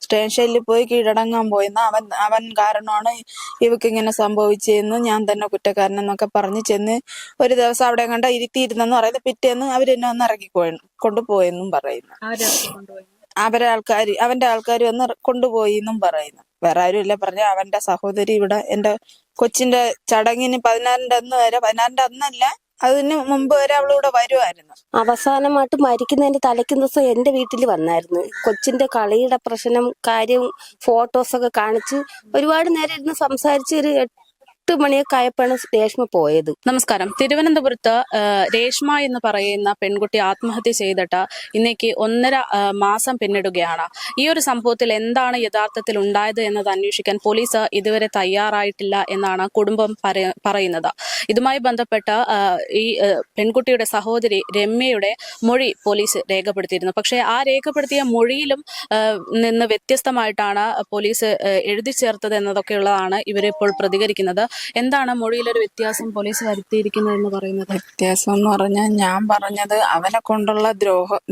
സ്റ്റേഷനിൽ പോയി കീഴടങ്ങാൻ പോയെന്ന് അവൻ കാരണമാണ് ഇവക്ക് ഇങ്ങനെ സംഭവിച്ചതെന്ന് ഞാൻ തന്നെ കുറ്റക്കാരനെന്നൊക്കെ പറഞ്ഞ് ചെന്ന് ഒരു ദിവസം അവിടെ കണ്ട ഇരുത്തിയിരുന്നെന്ന് പറയുന്നത് പിറ്റേന്ന് അവരെന്നെ ഒന്ന് കൊണ്ടുപോയെന്നും പറയുന്നു. അവന്റെ ആൾക്കാർ വന്ന് കൊണ്ടുപോയി എന്നും പറയുന്നു. വേറെ ആരും ഇല്ല പറഞ്ഞ അവന്റെ സഹോദരി ഇവിടെ എന്റെ കൊച്ചിന്റെ ചടങ്ങിന് 16-ന്റെ അന്നല്ല അതിന് മുമ്പ് വരെ അവളിവിടെ വരുമായിരുന്നു. അവസാനമായിട്ട് മരിക്കുന്നതിന്റെ തലേക്കുന്ന ദിവസം എന്റെ വീട്ടിൽ വന്നായിരുന്നു. കൊച്ചിന്റെ കളിയുടെ പ്രശ്നം കാര്യം ഫോട്ടോസൊക്കെ കാണിച്ച് ഒരുപാട് നേരം ഇരുന്ന് സംസാരിച്ച് ഒരു 8 മണിയൊക്കെ ആയപ്പോഴാണ് രേഷ്മ പോയത്. നമസ്കാരം. തിരുവനന്തപുരത്ത് രേഷ്മ എന്ന് പറയുന്ന പെൺകുട്ടി ആത്മഹത്യ ചെയ്തിട്ട് ഇന്നേക്ക് 1.5 മാസം പിന്നിടുകയാണ്. ഈ ഒരു സംഭവത്തിൽ എന്താണ് യഥാർത്ഥത്തിൽ ഉണ്ടായത് എന്നത് അന്വേഷിക്കാൻ പോലീസ് ഇതുവരെ തയ്യാറായിട്ടില്ല എന്നാണ് കുടുംബം പറയുന്നത്. ഇതുമായി ബന്ധപ്പെട്ട് ഈ പെൺകുട്ടിയുടെ സഹോദരി രമ്യയുടെ മൊഴി പോലീസ് രേഖപ്പെടുത്തിയിരുന്നു. പക്ഷേ ആ രേഖപ്പെടുത്തിയ മൊഴിയിലും നിന്ന് വ്യത്യസ്തമായിട്ടാണ് പോലീസ് എഴുതി ചേർത്തത് എന്നതൊക്കെയുള്ളതാണ് ഇവരിപ്പോൾ പ്രതികരിക്കുന്നത്. എന്താണ് മൊഴിയിലൊരു വ്യത്യാസം പോലീസ് വരുത്തിയിരിക്കുന്നത് എന്ന് പറയുന്നത്? വ്യത്യാസം എന്ന് പറഞ്ഞാൽ ഞാൻ പറഞ്ഞത് അവനെ കൊണ്ടുള്ള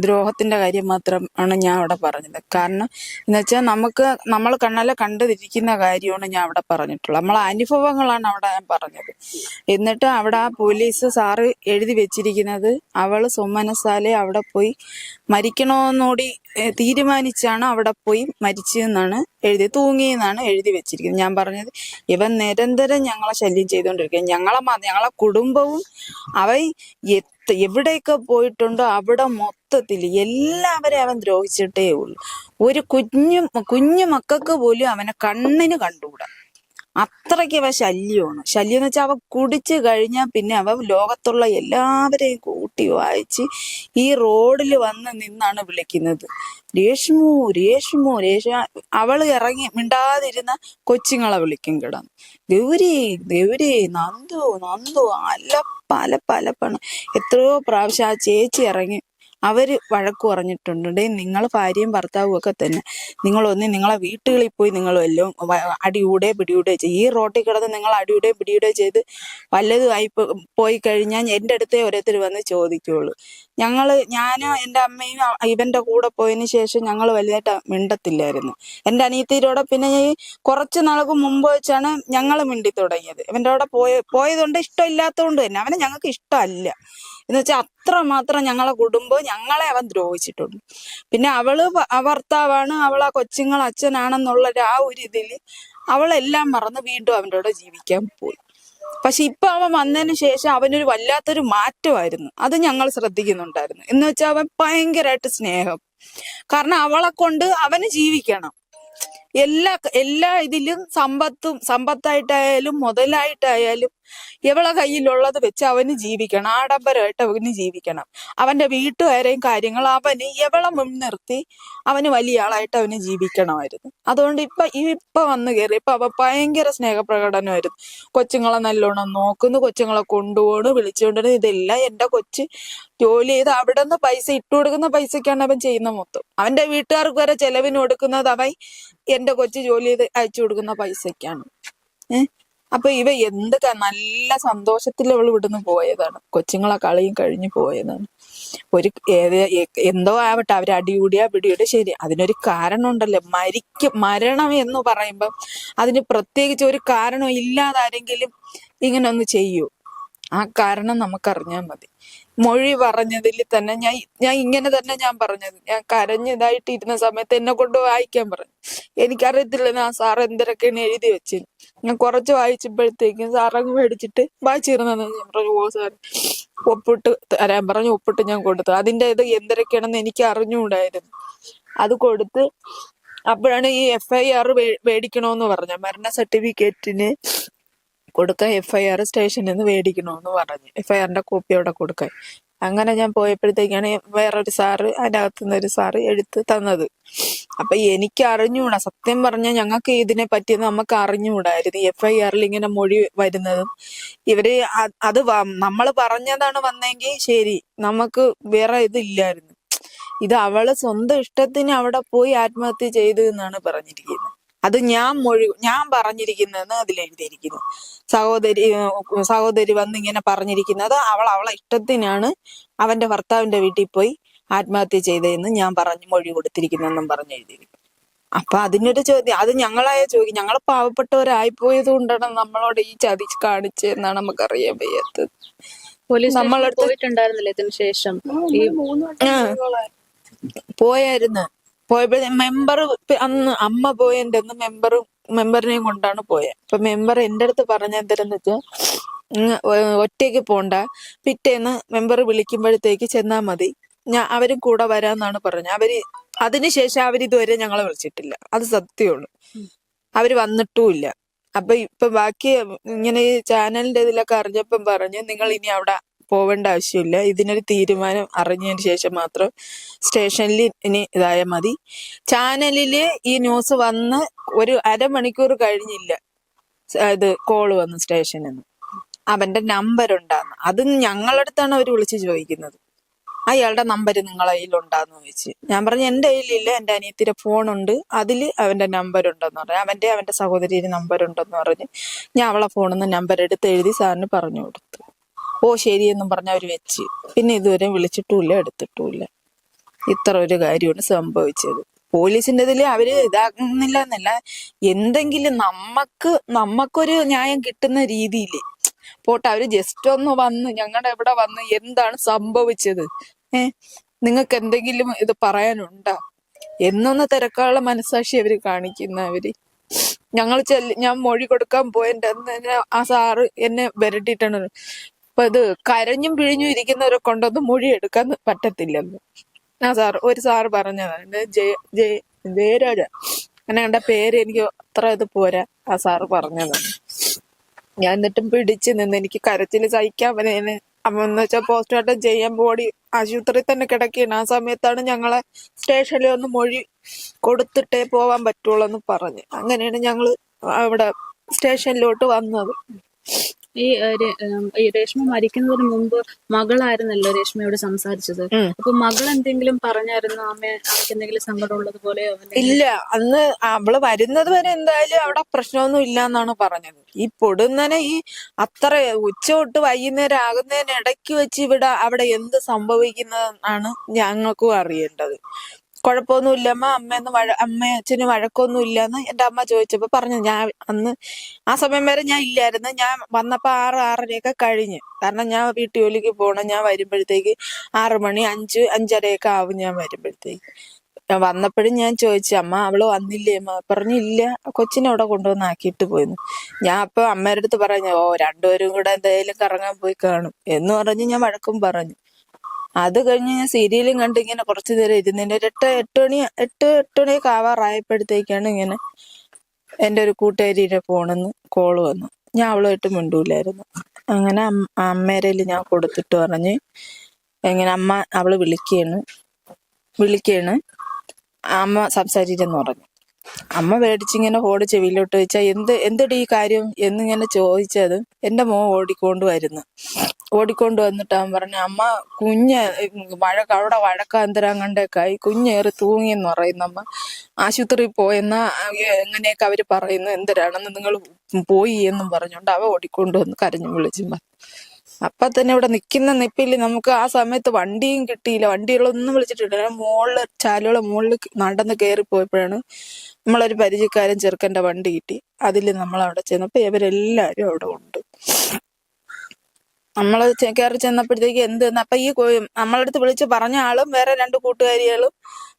ദ്രോഹത്തിന്റെ കാര്യം മാത്രമാണ് ഞാൻ അവിടെ പറഞ്ഞത്. കാരണം എന്ന് വെച്ചാൽ നമ്മൾ കണ്ണാലെ കണ്ടിരിക്കുന്ന കാര്യമാണ് ഞാൻ അവിടെ പറഞ്ഞിട്ടുള്ളത്. നമ്മളെ അനുഭവങ്ങളാണ് അവിടെ ഞാൻ പറഞ്ഞത്. എന്നിട്ട് അവിടെ ആ പോലീസ് സാറ് എഴുതി വെച്ചിരിക്കുന്നത് അവള് സുമനസാലെ അവിടെ പോയി മരിക്കണമെന്നോടി തീരുമാനിച്ചാണ് അവിടെ പോയി മരിച്ചെന്നാണ് തൂങ്ങിയെന്നാണ് എഴുതി വെച്ചിരിക്കുന്നത്. ഞാൻ പറഞ്ഞത് ഇവൻ നിരന്തരം ഞങ്ങളെ ശല്യം ചെയ്തുകൊണ്ടിരിക്കുക. ഞങ്ങളെ കുടുംബവും അവൻ എവിടെയൊക്കെ പോയിട്ടുണ്ടോ അവിടെ മൊത്തത്തിൽ എല്ലാവരെയും അവൻ ദ്രോഹിച്ചിട്ടേ ഉള്ളൂ. ഒരു കുഞ്ഞു മക്കൾക്ക് പോലും അവനെ കണ്ണിന് കണ്ടുകൂടാ. അത്രയ്ക്ക് അവൻ ശല്യമാണ്. ശല്യം എന്ന് വെച്ചാൽ അവ കുടിച്ചു കഴിഞ്ഞാൽ പിന്നെ അവ ലോകത്തുള്ള എല്ലാവരെയും കൂട്ടി വായിച്ച് ഈ റോഡിൽ വന്ന് നിന്നാണ് വിളിക്കുന്നത്, രേഷ്മു രേഷ്മു രേഷ്മ. അവള് ഇറങ്ങി മിണ്ടാതിരുന്ന കൊച്ചുങ്ങളെ വിളിക്കും കിടന്ന്, ഗൗരി ഗൗരി, നന്ദു നന്ദു, അലപ്പാണ്. എത്രയോ പ്രാവശ്യം ആ ചേച്ചി ഇറങ്ങി അവര് വഴക്ക് പറഞ്ഞിട്ടുണ്ട്. നിങ്ങൾ ഭാര്യയും ഭർത്താവും ഒക്കെ തന്നെ നിങ്ങളെ വീട്ടുകളിൽ പോയി നിങ്ങൾ വല്ലതും അടിയൂടെ പിടിയൂടെ ചെയ്യും. ഈ റോട്ടിൽ കിടന്ന് നിങ്ങൾ അടിയൂടെ പിടിയൂടെ ചെയ്ത് വല്ലതും ആയി പോയി കഴിഞ്ഞാൽ എൻ്റെ അടുത്തേ ഓരോരുത്തർ വന്ന് ചോദിക്കുള്ളൂ. ഞാനും എൻ്റെ അമ്മയും ഇവന്റെ കൂടെ പോയതിന് ശേഷം ഞങ്ങൾ വലുതായിട്ട് മിണ്ടത്തില്ലായിരുന്നു. എൻ്റെ അനിയത്തിയോടെ പിന്നെ കുറച്ച് നാൾക്ക് മുമ്പ് വെച്ചാണ് ഞങ്ങൾ മിണ്ടി തുടങ്ങിയത്. ഇവന്റെ കൂടെ പോയതുകൊണ്ട് ഇഷ്ടമില്ലാത്തതുകൊണ്ട് തന്നെ അവനെ ഞങ്ങൾക്ക് ഇഷ്ടമല്ല എന്ന് വെച്ചാൽ അത്രമാത്രം ഞങ്ങളെ കുടുംബം ഞങ്ങളെ അവൻ ദ്രോഹിച്ചിട്ടുണ്ട്. പിന്നെ അവള് ഭർത്താവാണ്, അവളാ കൊച്ചുങ്ങൾ അച്ഛനാണെന്നുള്ള ആ ഒരു ഇതില് അവളെല്ലാം മറന്ന് വീണ്ടും അവൻ്റെ കൂടെ ജീവിക്കാൻ പോയി. പക്ഷെ ഇപ്പൊ അവൻ വന്നതിന് ശേഷം അവനൊരു വല്ലാത്തൊരു മാറ്റമായിരുന്നു. അത് ഞങ്ങൾ ശ്രദ്ധിക്കുന്നുണ്ടായിരുന്നു. എന്ന് വെച്ചാൽ അവൻ ഭയങ്കരമായിട്ട് സ്നേഹം. കാരണം അവളെ കൊണ്ട് അവന് ജീവിക്കണം. എല്ലാ ഇതിലും സമ്പത്തായിട്ടായാലും മുതലായിട്ടായാലും എവളെ കയ്യിലുള്ളത് വെച്ച് അവന് ജീവിക്കണം. ആഡംബരമായിട്ട് അവന് ജീവിക്കണം. അവന്റെ വീട്ടുകാരെയും കാര്യങ്ങൾ അവന് എവളെ മുൻനിർത്തി അവന് വലിയ ആളായിട്ട് അവന് ജീവിക്കണമായിരുന്നു. അതുകൊണ്ട് ഇപ്പൊ വന്നു കയറിയപ്പോ അവൻ ഭയങ്കര സ്നേഹപ്രകടനമായിരുന്നു. കൊച്ചുങ്ങളെ നല്ലോണം നോക്കുന്നു, കൊച്ചുങ്ങളെ കൊണ്ടുപോകണം, വിളിച്ചുകൊണ്ടിരുന്നു. ഇതെല്ലാം എന്റെ കൊച്ച് ജോലി ചെയ്ത് അവിടെ നിന്ന് പൈസ ഇട്ടു കൊടുക്കുന്ന പൈസക്കാണ് അവൻ ചെയ്യുന്ന മൊത്തം. അവന്റെ വീട്ടുകാർക്ക് വരെ ചെലവിന് കൊടുക്കുന്നത് അവൻ എന്റെ കൊച്ച് ജോലി ചെയ്ത് അയച്ചു കൊടുക്കുന്ന പൈസക്കാണ്. അപ്പൊ എന്തൊക്കെ നല്ല സന്തോഷത്തിൽ അവൾ ഇവിടുന്ന് പോയതാണ്. കൊച്ചുങ്ങളെ കളിയും കഴിഞ്ഞു പോയതാണ്. എന്തോ ആവട്ടെ, അവർ അടികൂടിയാ പിടിയുടെ ശരി, അതിനൊരു കാരണം ഉണ്ടല്ലോ. മരണം എന്ന് പറയുമ്പം അതിന് പ്രത്യേകിച്ച് ഒരു കാരണം ഇല്ലാതാരെങ്കിലും ഇങ്ങനെ ഒന്ന് ചെയ്യൂ? ആ കാരണം നമുക്കറിഞ്ഞാൽ മതി. മൊഴി പറഞ്ഞതിൽ തന്നെ ഞാൻ ഇങ്ങനെ തന്നെ ഞാൻ പറഞ്ഞത്. ഞാൻ കരഞ്ഞതായിട്ട് ഇരുന്ന സമയത്ത് എന്നെ കൊണ്ട് വായിക്കാൻ പറഞ്ഞു. എനിക്കറിയത്തില്ല സാർ എന്തൊക്കെയാണ് എഴുതി വെച്ചത്. ഞാൻ കുറച്ച് വായിച്ചപ്പോഴത്തേക്കും സാറങ്ങ് മേടിച്ചിട്ട് വായിച്ചിരുന്നത്. ഞാൻ പറഞ്ഞു, ഓ സാർ ഒപ്പിട്ട് തരാൻ പറഞ്ഞു. ഒപ്പിട്ട് ഞാൻ കൊടുത്തു. അതിൻ്റെ ഇത് എന്തൊക്കെയാണെന്ന് എനിക്ക് അറിഞ്ഞുകൂടായിരുന്നു. അത് കൊടുത്ത് അപ്പോഴാണ് ഈ FIR മേടിക്കണോന്ന് പറഞ്ഞ മരണ സർട്ടിഫിക്കറ്റിന് കൊടുക്കാൻ FIR സ്റ്റേഷനിൽ നിന്ന് മേടിക്കണമെന്ന് പറഞ്ഞു. FIRന്റെ കോപ്പി അവിടെ കൊടുക്കാൻ. അങ്ങനെ ഞാൻ പോയപ്പോഴത്തേക്കാണ് വേറൊരു സാറ്, അതിനകത്തുനിന്ന് ഒരു സാറ് എടുത്ത് തന്നത്. അപ്പൊ എനിക്ക് അറിഞ്ഞുകൂടാ, സത്യം പറഞ്ഞാൽ ഞങ്ങൾക്ക് ഇതിനെ പറ്റി നമുക്ക് അറിഞ്ഞുകൂടായിരുന്നു. FIRൽ ഇങ്ങനെ മൊഴി വരുന്നതും ഇവര് അത് നമ്മൾ പറഞ്ഞതാണ് വന്നെങ്കിൽ ശരി, നമുക്ക് വേറെ ഇതില്ലായിരുന്നു. ഇത് അവള് സ്വന്തം ഇഷ്ടത്തിന് അവിടെ പോയി ആത്മഹത്യ ചെയ്തു എന്നാണ് പറഞ്ഞിരിക്കുന്നത്. അത് ഞാൻ പറഞ്ഞിരിക്കുന്നതെന്ന് അതിലെഴുതിയിരിക്കുന്നു. സഹോദരി വന്നിങ്ങനെ പറഞ്ഞിരിക്കുന്നത് അവളെ ഇഷ്ടത്തിനാണ് അവന്റെ ഭർത്താവിന്റെ വീട്ടിൽ പോയി ആത്മഹത്യ ചെയ്തതെന്ന് ഞാൻ മൊഴി കൊടുത്തിരിക്കുന്നെന്നും പറഞ്ഞെഴുതിയിരിക്കുന്നു. അപ്പൊ അതിനൊരു ചോദ്യം, അത് ഞങ്ങളായ ചോദിക്കും, ഞങ്ങൾ പാവപ്പെട്ടവരായിപ്പോയത് കൊണ്ടാണ് നമ്മളോട് ഈ ചതി കാണിച്ചതെന്നാണ് നമുക്കറിയാൻ വയ്യാത്തത്. പോലീസ് സ്റ്റേഷനിൽ നമ്മളടുത്ത് പോയിട്ടുണ്ടായിരുന്നില്ലേ ഇതിനു ശേഷം? ഈ ആ പോയായിരുന്നു. പോയപ്പോ മെമ്പർ അന്ന് അമ്മ പോയതിന്റെ അന്ന് മെമ്പറിനെയും കൊണ്ടാണ് പോയത്. അപ്പൊ മെമ്പർ എന്റെ അടുത്ത് പറഞ്ഞ എന്തെന്ന് വെച്ചാൽ, ഒറ്റയ്ക്ക് പോണ്ട, പിറ്റേന്ന് മെമ്പർ വിളിക്കുമ്പോഴത്തേക്ക് ചെന്നാ മതി, അവരും കൂടെ വരാന്നാണ് പറഞ്ഞത്. അതിനുശേഷം അവരിതുവരെ ഞങ്ങളെ വിളിച്ചിട്ടില്ല. അത് സത്യമുള്ളൂ. അവര് വന്നിട്ടുമില്ല. അപ്പൊ ഇപ്പൊ ബാക്കി ഇങ്ങനെ ഈ ചാനലിന്റെ ഇതിലൊക്കെ അറിഞ്ഞപ്പം പറഞ്ഞു, നിങ്ങൾ ഇനി അവിടെ പോവേണ്ട ആവശ്യമില്ല, ഇതിനൊരു തീരുമാനം അറിഞ്ഞതിന് ശേഷം മാത്രം സ്റ്റേഷനിൽ ഇനി ഇതായാൽ മതി. ചാനലില് ഈ ന്യൂസ് വന്ന് ഒരു അരമണിക്കൂർ കഴിഞ്ഞില്ല ഇത് കോള് വന്നു സ്റ്റേഷനിൽ നിന്ന്, അവന്റെ നമ്പർ ഉണ്ടാന്ന്. അത് ഞങ്ങളടുത്താണ് അവര് വിളിച്ച് ചോദിക്കുന്നത്, അയാളുടെ നമ്പർ നിങ്ങളെ കയ്യിലുണ്ടാന്ന് ചോദിച്ച്. ഞാൻ പറഞ്ഞു എന്റെ കയ്യിലില്ല, എന്റെ അനിയത്തിയുടെ ഫോണുണ്ട്, അതില് അവന്റെ നമ്പർ ഉണ്ടെന്ന് പറഞ്ഞു. അവന്റെ സഹോദരിയുടെ നമ്പർ ഉണ്ടെന്ന് പറഞ്ഞ് ഞാൻ അവളെ ഫോണിൽ നിന്ന് നമ്പർ എടുത്ത് എഴുതി സാറിന് പറഞ്ഞു കൊടുത്തു. ഓ ശരിയെന്നും പറഞ്ഞ് അവര് വെച്ച്. പിന്നെ ഇതുവരെ വിളിച്ചിട്ടുമില്ല, എടുത്തിട്ടുമില്ല. ഇത്ര ഒരു കാര്യമാണ് സംഭവിച്ചത്. പോലീസിന്റെ ഇതില് അവര് ഇതാകുന്നില്ല എന്നല്ല, എന്തെങ്കിലും നമ്മക്കൊരു ന്യായം കിട്ടുന്ന രീതിയില് പോട്ടെ. അവര് ജസ്റ്റ് ഒന്ന് വന്ന് ഞങ്ങളുടെ ഇവിടെ വന്ന് എന്താണ് സംഭവിച്ചത്, നിങ്ങൾക്ക് എന്തെങ്കിലും ഇത് പറയാനുണ്ടാ എന്നൊന്ന് തിരക്കാനുള്ള മനസാക്ഷി അവര് കാണിക്കുന്നവര്. ഞാൻ മൊഴി കൊടുക്കാൻ പോയതിന്റെ അന്ന് തന്നെ ആ സാറ് എന്നെ വരട്ടിയിട്ടാണ്. അപ്പൊ ഇത് കരഞ്ഞും പിഴിഞ്ഞും ഇരിക്കുന്നവരെ കൊണ്ടൊന്നും മൊഴി എടുക്കാൻ പറ്റത്തില്ലെന്ന് ഒരു സാറ് പറഞ്ഞതാണ്. ജയരാജ അങ്ങനെ കണ്ട പേര് എനിക്ക് അത്ര ഇത് പോരാ, ആ സാറ് പറഞ്ഞതാണ്. ഞാൻ എന്നിട്ടും പിടിച്ചു നിന്ന്, എനിക്ക് കരച്ചില് സഹിക്കാൻ പറ്റുന്ന എന്ന് വെച്ചാൽ പോസ്റ്റ്മോർട്ടം ചെയ്യാൻ ബോഡി ആശുപത്രിയിൽ തന്നെ കിടക്കുകയാണ്. ആ സമയത്താണ് ഞങ്ങളെ സ്റ്റേഷനിൽ ഒന്ന് മൊഴി കൊടുത്തിട്ടേ പോവാൻ പറ്റുള്ളൂ എന്ന് പറഞ്ഞ്, അങ്ങനെയാണ് ഞങ്ങള് അവിടെ സ്റ്റേഷനിലോട്ട് വന്നത്. ഈ രേഷ്മ മരിക്കുന്നതിന് മുമ്പ് മകളായിരുന്നല്ലോ രേഷ്മയോട് സംസാരിച്ചത്. അപ്പൊ മകൾ എന്തെങ്കിലും പറഞ്ഞായിരുന്നു അവർക്ക് എന്തെങ്കിലും സങ്കടമുള്ളത് പോലെയോ? ഇല്ല, അന്ന് അവള് വരുന്നത് വരെ എന്തായാലും അവിടെ പ്രശ്നമൊന്നും ഇല്ല എന്നാണ് പറഞ്ഞത്. ഈ പൊടുന്നനെ ഈ അത്ര ഉച്ച തൊട്ട് വൈകുന്നേരം ആകുന്നതിന് ഇടയ്ക്ക് വെച്ച് അവിടെ എന്ത് സംഭവിക്കുന്നതെന്നാണ് ഞങ്ങൾക്കും അറിയേണ്ടത്. കുഴപ്പമൊന്നുമില്ല അമ്മയും അച്ഛനും വഴക്കൊന്നും ഇല്ലെന്ന് എന്റെ അമ്മ ചോദിച്ചപ്പോ പറഞ്ഞു. ഞാൻ അന്ന് ആ സമയം വരെ ഞാൻ ഇല്ലായിരുന്നു. ഞാൻ വന്നപ്പോ 6-6:30 കഴിഞ്ഞ്. കാരണം ഞാൻ വീട്ടു ജോലിക്ക് പോകണം. ഞാൻ വരുമ്പോഴത്തേക്ക് 6 മണി 5-5:30 ആവും ഞാൻ വരുമ്പോഴത്തേക്ക്. ഞാൻ വന്നപ്പോഴും ഞാൻ ചോദിച്ചു, അമ്മ അവള് വന്നില്ലേ? അമ്മ പറഞ്ഞു ഇല്ല, കൊച്ചിനെ അവിടെ കൊണ്ടുവന്ന് ആക്കിയിട്ട് പോയിന്ന്. ഞാൻ അപ്പൊ അമ്മയുടെ അടുത്ത് പറഞ്ഞു, രണ്ടുപേരും കൂടെ എന്തായാലും കറങ്ങാൻ പോയി കാണും എന്ന് പറഞ്ഞ് ഞാൻ വഴക്കും പറഞ്ഞു. അത് കഴിഞ്ഞ് ഞാൻ സീരിയലും കണ്ട് ഇങ്ങനെ കുറച്ചു നേരം ഇരുന്നതിന്റെ ഒരു 8 മണിയൊക്കെ ആവാറായപ്പോഴത്തേക്കാണ് ഇങ്ങനെ എന്റെ ഒരു കൂട്ടുകാരിയുടെ ഫോണിന്ന് കോള് വന്നു. ഞാൻ അവളുമായിട്ട് മിണ്ടൂലായിരുന്നു. അങ്ങനെ അമ്മേരയില് ഞാൻ കൊടുത്തിട്ട് പറഞ്ഞ്, എങ്ങനെ അവള് വിളിക്കാണ് അമ്മ സംസാരിച്ചെന്ന് പറഞ്ഞു. അമ്മ പേടിച്ചിങ്ങനെ ഫോണ് ചെവിയിലോട്ട് വെച്ചാ എന്തെടി ഈ കാര്യം എന്നിങ്ങനെ ചോദിച്ചത് എന്റെ മോൻ ഓടിക്കൊണ്ട് വന്നിട്ട് അവൻ പറഞ്ഞു, അമ്മ അവിടെ വഴക്കാന്തരാൻ കണ്ടേക്കായി, കുഞ്ഞേറി തൂങ്ങിയെന്ന് പറയുന്നു. അമ്മ ആശുപത്രിയിൽ പോയെന്നാ എങ്ങനെയൊക്കെ അവര് പറയുന്നു, എന്തരാണെന്ന് നിങ്ങൾ പോയി എന്നും പറഞ്ഞോണ്ട് അവ ഓടിക്കൊണ്ടുവന്ന് കരഞ്ഞു വിളിച്ചു. അപ്പൊ തന്നെ ഇവിടെ നിക്കുന്ന നിപ്പില് നമുക്ക് ആ സമയത്ത് വണ്ടിയും കിട്ടിയില്ല, വണ്ടികളൊന്നും വിളിച്ചിട്ടില്ല. ചാലുകളെ മുകളിൽ നടന്ന് കയറി പോയപ്പോഴാണ് നമ്മളൊരു പരിചയക്കാരൻ ചെറുക്കന്റെ വണ്ടി കിട്ടി. അതില് നമ്മൾ അവിടെ ചെന്നപ്പോ ഇവരെല്ലാരും അവിടെ ഉണ്ട്. നമ്മള് കയറി ചെന്നപ്പോഴത്തേക്ക് അപ്പൊ ഈ നമ്മളടുത്ത് വിളിച്ച് പറഞ്ഞ ആളും വേറെ 2 കൂട്ടുകാരികളും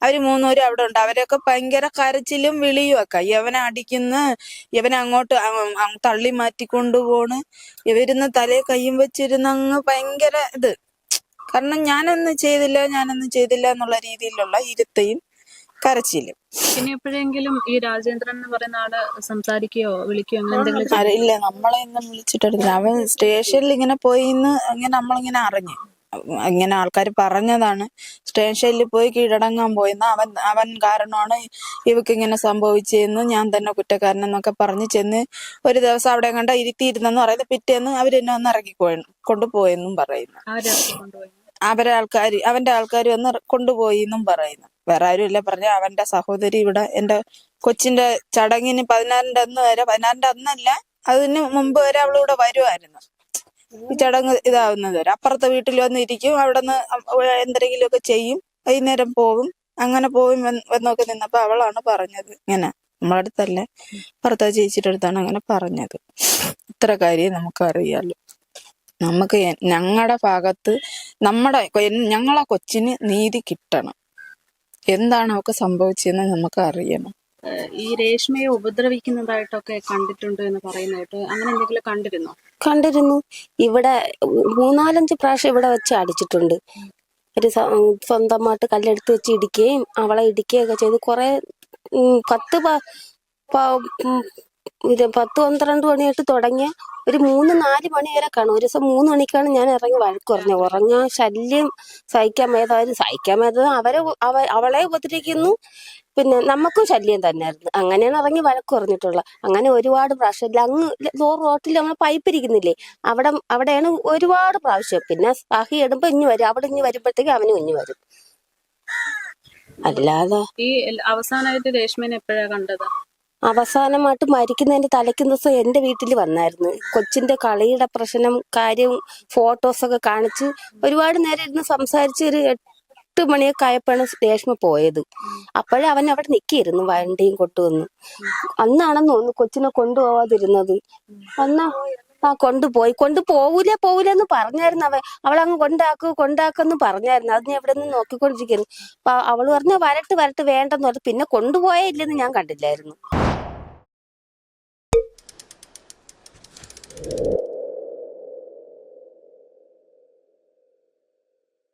അവര് 3 പേരും അവിടെ ഉണ്ട്. അവരൊക്കെ ഭയങ്കര കരച്ചിലും വിളിയും ഒക്കെ. ഇവനെ അടിക്കുന്ന, ഇവനെ അങ്ങോട്ട് തള്ളി മാറ്റിക്കൊണ്ടുപോണ്, ഇവരുന്ന് തലയെ കയ്യും വെച്ചിരുന്ന് അങ്ങ് ഭയങ്കര ഇത്. കാരണം ഞാനൊന്നും ചെയ്തില്ല എന്നുള്ള രീതിയിലുള്ള ഇരുത്തയും കരച്ചിലും. പിന്നെ എപ്പോഴെങ്കിലും ഈ രാജേന്ദ്രൻ എന്ന് പറയുന്ന ആള് സംസാരിക്കുകയോ വിളിക്കുകയോ അങ്ങനെ എന്തെങ്കിലും? അറിയില്ല, നമ്മളെ ഒന്നും വിളിച്ചിട്ടെടുത്തില്ല. അവൻ സ്റ്റേഷനിൽ ഇങ്ങനെ പോയിന്ന് നമ്മളിങ്ങനെ അറിഞ്ഞു. ഇങ്ങനെ ആൾക്കാർ പറഞ്ഞതാണ്, സ്റ്റേഷനിൽ പോയി കീഴടങ്ങാൻ പോയെന്ന്. അവൻ കാരണമാണ് ഇവക്ക് ഇങ്ങനെ സംഭവിച്ചതെന്ന്, ഞാൻ തന്നെ കുറ്റക്കാരനെന്നൊക്കെ പറഞ്ഞ് ചെന്ന് ഒരു ദിവസം അവിടെ കണ്ട ഇരുത്തിയിരുന്നെന്ന് പറയുന്നത്. പിറ്റേന്ന് അവരെന്നെ ഒന്ന് കൊണ്ടുപോയെന്നും പറയുന്നു. അവന്റെ ആൾക്കാർ വന്ന് കൊണ്ടുപോയി എന്നും പറയുന്നു. വേറെ ആരും ഇല്ല പറഞ്ഞ, അവന്റെ സഹോദരി ഇവിടെ എന്റെ കൊച്ചിന്റെ ചടങ്ങിന് 16-ന്റെ അന്നല്ല, അതിന് മുമ്പ് വരെ അവളിവിടെ വരുമായിരുന്നു. ഈ ചടങ്ങ് ഇതാവുന്നത് വരെ അപ്പുറത്തെ വീട്ടിൽ വന്ന് ഇരിക്കും, അവിടെ നിന്ന് എന്തെങ്കിലുമൊക്കെ ചെയ്യും, വൈകുന്നേരം പോകും, അങ്ങനെ പോയി വന്നൊക്കെ നിന്നപ്പോ അവളാണ് പറഞ്ഞത് ഇങ്ങനെ. നമ്മളെ അടുത്തല്ലേ, ഭർത്താവ് ചേച്ചിയുടെ അടുത്താണ് അങ്ങനെ പറഞ്ഞത്. ഇത്ര കാര്യം നമുക്കറിയാലോ. നമുക്ക് ഞങ്ങളുടെ ഭാഗത്ത് ഞങ്ങളെ കൊച്ചിന് നീതി കിട്ടണം. എന്താണ് അവൾക്ക് സംഭവിച്ചതെന്ന് നമുക്ക് അറിയണം. ഈ രേഷ്മയെ ഉപദ്രവിക്കുന്നതായിട്ടൊക്കെ കണ്ടിട്ടുണ്ട് എന്ന് പറയുന്നതായിട്ട്, അങ്ങനെ എന്തെങ്കിലും കണ്ടിരുന്നോ? കണ്ടിരുന്നു. ഇവിടെ 3-4 പ്രാവശ്യം ഇവിടെ വെച്ച് അടിച്ചിട്ടുണ്ട്. ഒരു സ്വന്തമായിട്ട് കല്ലെടുത്ത് വെച്ച് ഇടിക്കുകയും അവളെ ഇടിക്കുകയൊക്കെ ചെയ്ത് കുറെ 10-12 മണിയായിട്ട് തുടങ്ങിയ ഒരു 3-4 മണി വരെ കാണും. ഒരു ദിവസം 3 മണിക്കാണ് ഞാൻ ഇറങ്ങി വഴക്ക് പറഞ്ഞത്. ഉറങ്ങാൻ ശല്യം സഹിക്കാൻ മേതായത് അവളെ ഉപദ്രവിക്കുന്നു, പിന്നെ നമുക്കും ശല്യം തന്നെയായിരുന്നു. അങ്ങനെയാണ് ഇറങ്ങി വഴക്ക് പറഞ്ഞിട്ടുള്ളത്. അങ്ങനെ ഒരുപാട് പ്രാവശ്യം അങ്ങ് റോട്ടിൽ നമ്മൾ പൈപ്പ് ഇരിക്കുന്നില്ലേ, അവിടെയാണ് ഒരുപാട് പ്രാവശ്യം. പിന്നെ സാഹി ഇടുമ്പോ ഇഞ്ഞു വരും, അവിടെ ഇഞ്ഞു വരുമ്പോഴത്തേക്ക് അവനും ഇഞ്ഞു വരും. അല്ലാതെ ഈ അവസാനമായിട്ട് രേഷ്മേനെ എപ്പോഴാ കണ്ടത്? അവസാനമായിട്ട് മരിക്കുന്നതിന്റെ തലേക്കുന്ന ദിവസം എന്റെ വീട്ടിൽ വന്നായിരുന്നു. കൊച്ചിന്റെ കളിയുടെ പ്രശ്നം കാര്യം ഫോട്ടോസൊക്കെ കാണിച്ച് ഒരുപാട് നേരം ഇരുന്ന് സംസാരിച്ച് ഒരു 8 മണിയൊക്കെ ആയപ്പോഴാണ് രേഷ്മ പോയത്. അപ്പോഴേ അവൻ അവിടെ നിൽക്കിയിരുന്നു വണ്ടിയും കൊണ്ടുവന്ന്. അന്നാണെന്ന് തോന്നുന്നു കൊച്ചിനെ കൊണ്ടുപോവാതിരുന്നത്. കൊണ്ടുപോകൂലെന്ന് പറഞ്ഞായിരുന്നു. അവളങ്ങ് കൊണ്ടാക്കെന്ന് പറഞ്ഞായിരുന്നു. അത് ഞാൻ ഇവിടെ നിന്ന് നോക്കിക്കൊണ്ടിരിക്കുന്നു. അപ്പൊ അവള് പറഞ്ഞ വരട്ട് വേണ്ടെന്ന് പറഞ്ഞു. പിന്നെ കൊണ്ടുപോയേ ഇല്ലെന്ന് ഞാൻ കണ്ടില്ലായിരുന്നു.